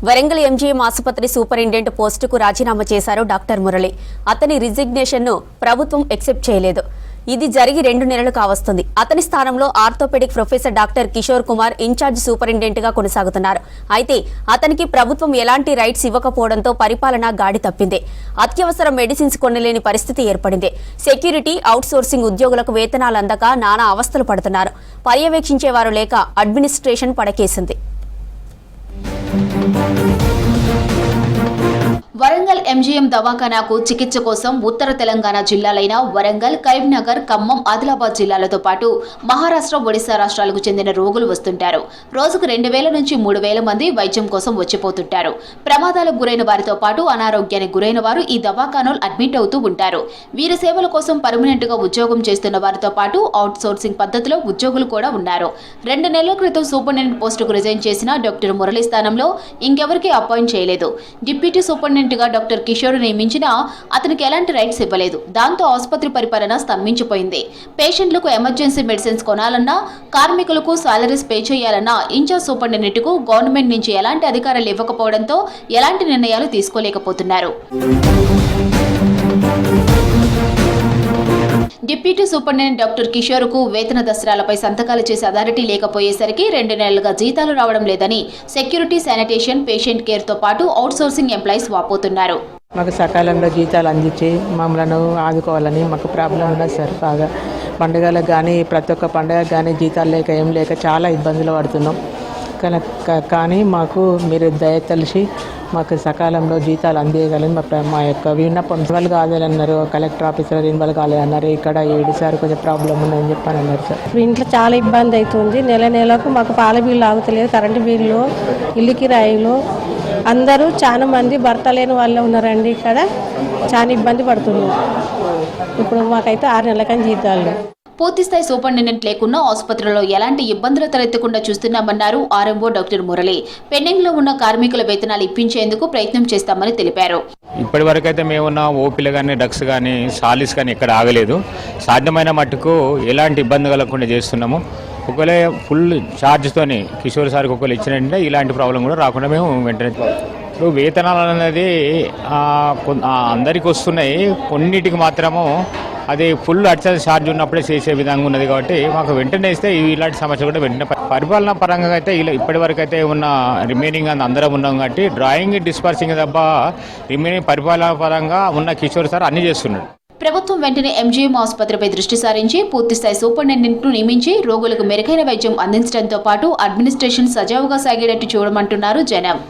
Warangal MGM ఆసుపత్రి superintendent పోస్టుకు రాజీనామా చేశారు డాక్టర్ మురళి. అతని రిజిగ్నేషన్ ను ప్రభుత్వం యాక్సెప్ట్ చేయలేదు. ఇది జరిగి 2 నెలలు కావస్తుంది. అతని స్థానంలో orthopaedic professor doctor Kishore Kumar incharge superintendent గా కొనసాగుతున్నారు. అయితే అతనికి ప్రభుత్వం ఎలాంటి రైట్స్ ఇవ్వకపోవడంతో పరిపాలన గాడి తప్పింది. అత్యవసర మెడిసిన్స్ కొనలేని పరిస్థితి ఏర్పడింది. సెక్యూరిటీ, అవుట్ సోర్సింగ్ ఉద్యోగులకు వేతనాలు అందక నానా అవస్థలు పడుతున్నారు. పర్యవేక్షించేవారు లేక అడ్మినిస్ట్రేషన్ పడకేసింది. వరంగల్ ఎంజీఎం దవాఖానాకు చికిత్స కోసం ఉత్తర తెలంగాణ జిల్లాలైన వరంగల్, కరీంనగర్, ఖమ్మం, ఆదిలాబాద్ జిల్లాలతో పాటు మహారాష్ట్ర, ఒడిశా రాష్ట్రాలకు చెందిన రోగులు వస్తుంటారు. రోజుకు 2000 నుంచి 3000 మంది వైద్యం కోసం వచ్చిపోతుంటారు. ప్రమాదాలకు గురైన వారితో పాటు అనారోగ్యానికి గురైన వారు ఈ దవాఖానాలో అడ్మిట్ అవుతూ ఉంటారు. వీరి సేవల కోసం పర్మనెంట్ గా ఉద్యోగం చేస్తున్న వారితో పాటు అవుట్ సోర్సింగ్ పద్ధతిలో ఉద్యోగులు కూడా ఉన్నారు. 2 నెలల క్రితం సూపరింటెండెంట్ పోస్టుకు రిజైన్ చేసిన డాక్టర్ మురళి స్థానంలో ఇంకెవరికీ అపాయింట్ చేయలేదు. డిప్యూటీ సూపరింటెండెంట్ గా డాక్టర్ కిషోర్ నియమించినా అతనికి ఎలాంటి రైట్స్ ఇవ్వలేదు. దాంతో ఆసుపత్రి పరిపాలన స్తంభించిపోయింది. పేషెంట్లకు ఎమర్జెన్సీ మెడిసిన్స్ కొనాలన్నా, కార్మికులకు సాలరీస్ పే చేయాలన్నా ఇన్ఛార్జ్ సూపరింటెండెంట్ కు గవర్నమెంట్ నుంచి ఎలాంటి అధికారాలు ఇవ్వకపోవడంతో ఎలాంటి నిర్ణయాలు తీసుకోలేకపోతున్నారు. డిప్యూటీ సూపరింటెండెంట్ డాక్టర్ కిషోర్ కు వేతన దస్త్రాలపై సంతకాలు చేసే అథారిటీ లేకపోయేసరికి 2 నెలలుగా జీతాలు రావడం లేదని సెక్యూరిటీ, శానిటేషన్, పేషెంట్ కేర్ తో పాటు అవుట్ సోర్సింగ్ ఎంప్లాయీస్ వాపోతున్నారు. మాకు సకాలంలో జీతాలు అందించి మమ్మల్ని ఆదుకోవాలని మాకు ప్రాబ్లం ఉన్నది సార్. బాగా పండుగలకు కానీ ప్రతి ఒక్క పండుగకు కానీ జీతాలు లేక ఏం లేక చాలా ఇబ్బందులు పడుతున్నాం. కానీ మాకు మీరు దయ తెలిసి మాకు సకాలంలో జీతాలు అందియగలని మా యొక్క విన్నపం. ఇన్వాల్వ్ కావాలన్నారు, కలెక్టర్ ఆఫీసర్ ఇన్వాల్వ్ కాలేదన్నారు. ఇక్కడ 7 సార్ కొంచెం ప్రాబ్లం ఉందని చెప్పని అన్నారు సార్. ఇంట్లో చాలా ఇబ్బంది అవుతుంది. నెలకు మాకు పాల బిల్లు ఆగుతలేదు, కరెంటు బిల్లు, ఇల్లు కిరాయిలు. అందరూ చాలా మంది భర్త లేని వాళ్ళే ఉన్నారండి. ఇక్కడ చాలా ఇబ్బంది పడుతున్నారు. ఇప్పుడు మాకైతే 6 నెలలకని జీతాలు. పూర్తిస్థాయి సూపరింటెండెంట్ లేకున్నా ఆసుపత్రిలో ఎలాంటి ఇబ్బందులు తలెత్తకుండా చూస్తున్నామన్నారు ఆర్ఎంఓ డాక్టర్ మురళి. పెండింగ్ లో ఉన్న కార్మికుల వేతనాలు ఇప్పించేందుకు ప్రయత్నం చేస్తామని తెలిపారు. ఇప్పటి వరకు అయితే మేమున్న ఓపీలు కానీ, డక్స్ కానీ, సాలిస్ కానీ ఎక్కడ ఆగలేదు. సాధ్యమైన మట్టుకు ఎలాంటి ఇబ్బంది కలగకుండా చేస్తున్నాము. ఒకవేళ ఫుల్ ఛార్జ్తోని కిషోర్ సార్కి ఒకవేళ ఇచ్చినట్టే ఇలాంటి ప్రాబ్లం కూడా రాకుండా మేము వెంటనే. ఇప్పుడు వేతనాలు అనేది అందరికి వస్తున్నాయి, కొన్నిటికి మాత్రము అది ఫుల్ అడిషనల్ ఛార్జ్ ఉన్నప్పుడే చేసే విధంగా ఉన్నది. కాబట్టి మాకు వెంటనే ఇస్తే ఇలాంటి సమస్య కూడా వెంటనే పరిపాలన పరంగా అయితే ఇప్పటి వరకు అయితే ఉన్న రిమైనింగ్ అందరం ఉన్నాం. కాబట్టి డ్రాయింగ్, డిస్పర్సింగ్ తప్ప రిమైనింగ్ పరిపాలన పరంగా ఉన్న కిషోర్ సార్ అన్ని చేస్తున్నాడు. ప్రభుత్వం వెంటనే ఎంజీఎం ఆసుపత్రిపై దృష్టి సారించి పూర్తిస్థాయి సూపరింటెండెంట్ ను నియమించి రోగులకు మెరుగైన వైద్యం అందించడంతో పాటు అడ్మినిస్ట్రేషన్ సజావుగా సాగేటట్టు చూడమంటున్నారు జనం.